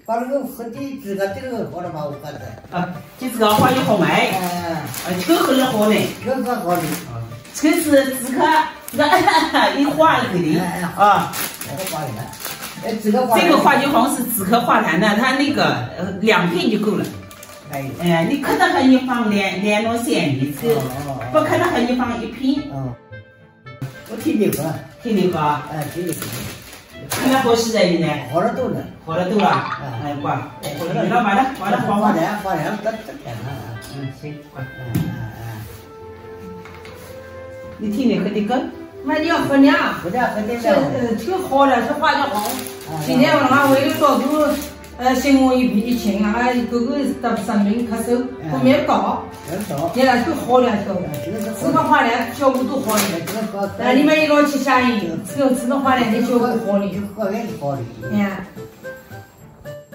把那个喝的这个喝了嘛，我刚才。啊，就这个花有红梅，这个喝了喝的，这个喝的。这个是止咳，这个一化一个的啊。那个化痰，这个花酒红是止咳化痰的，它那个2片就够了。你咳得很，你放2诺线一次，不咳得很，你放1片。我听你喝，听你喝，听你喝。看了合适的现在。喝了多了，喝了多了，乖，喝了了，完了，化痰，这天了，行，乖，你听你喝的够。那你要喝凉，喝点。这个好了是花椒红。今天晚上为了照顾新冠疫情啊，哥哥得生病咳嗽，后面高，你那就好了头。这个花莲效果都好了，你们一道去下营，这个花莲的效果好的。喝的好的。